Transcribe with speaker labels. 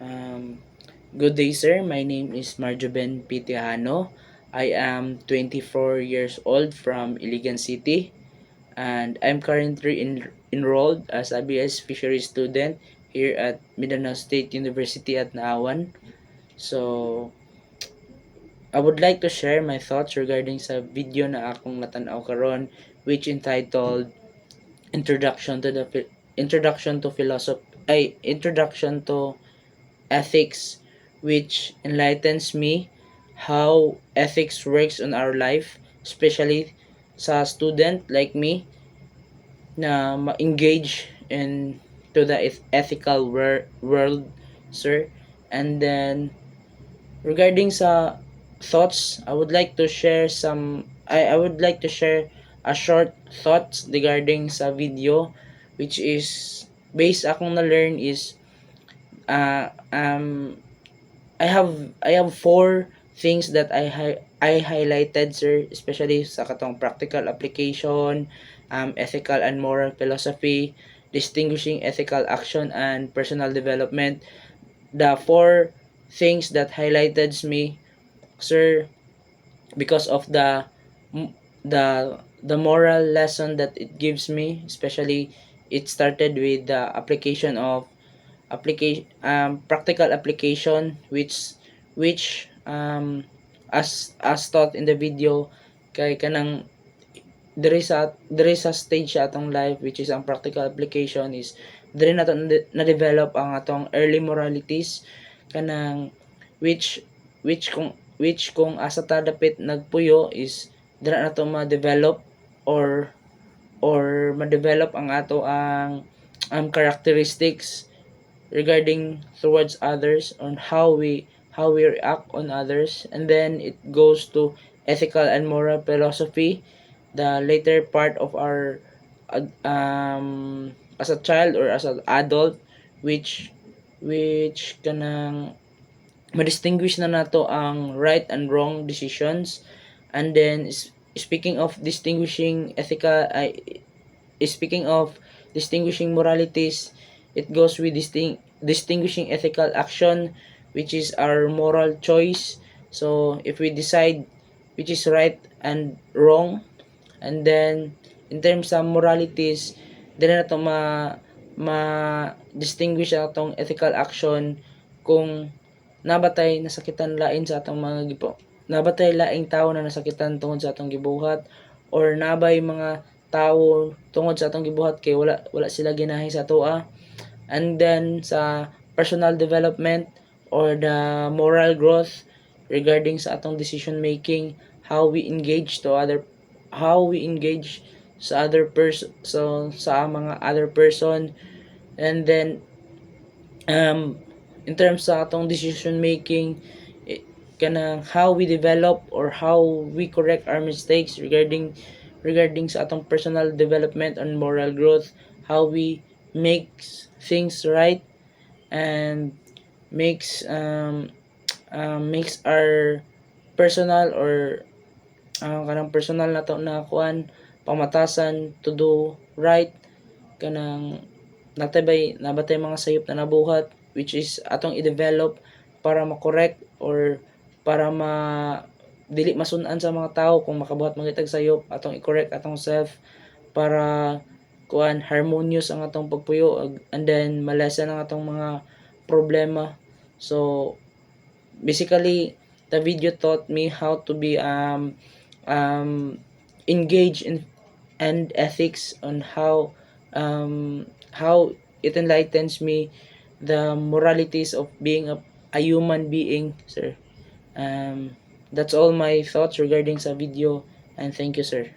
Speaker 1: Um, Good day, sir. My name is Marjoben Pitiano. I am 24 years old from Iligan City, and I'm currently enrolled as a BS Fisheries student here at Mindanao State University at Naawan. So, I would like to share my thoughts regarding sa video na akong natanaw karon, which entitled Introduction to Philosophy ay Introduction to Ethics, which enlightens me how ethics works on our life, especially sa student like me na ma-engage in to the ethical world, sir. And then regarding sa thoughts, I would like to share a short thoughts regarding sa video, which is based akong na learn is uh, um I have four things that I highlighted, sir, especially sa katong practical application, ethical and moral philosophy, distinguishing ethical action and personal development. The four things that highlighted me, sir, because of the moral lesson that it gives me, especially it started with the application of practical application, which as taught in the video, kay kanang diri sa stage sa atong life, which is ang practical application, is diri nato na develop ang atong early moralities, kanang which kung asa ta dapit nagpuyo is dira nato ma-develop or ma-develop ang ato ang characteristics regarding towards others, on how we react on others. And then it goes to ethical and moral philosophy, the later part of our as a child or as an adult, which kanang ma-distinguish na nato ang right and wrong decisions. And then speaking of distinguishing moralities, it goes with distinguishing ethical action, which is our moral choice. So if we decide which is right and wrong, and then in terms of moralities, dili na to ma distinguish atong ethical action kung nabatay nasakitan lain sa atong mga nabatay laing tao na nasakitan tungod sa atong gibuhat, or nabay mga tao tungod sa atong gibuhat kay wala sila ginahi sa atoa. And then sa personal development or the moral growth regarding sa atong decision making, how we engage sa other person, so sa mga other person. And then in terms sa atong decision making, kanang how we develop or how we correct our mistakes regarding sa atong personal development and moral growth, how we make things right, and makes our personal or kanang personal na to na kuan pamatasan to do right, kanang nabatay mga sayop na nabuhat, which is atong i-develop para ma-correct or para dili masun-an sa mga tao kung makabuhat mangitag sayop, atong i-correct atong self para kuan harmonious ang atong pagpuyo, and then malesen ang atong mga problema. So basically, the video taught me how to be engage in and ethics, on how it enlightens me the moralities of being a human being, sir. That's all my thoughts regarding sa video, and thank you, sir.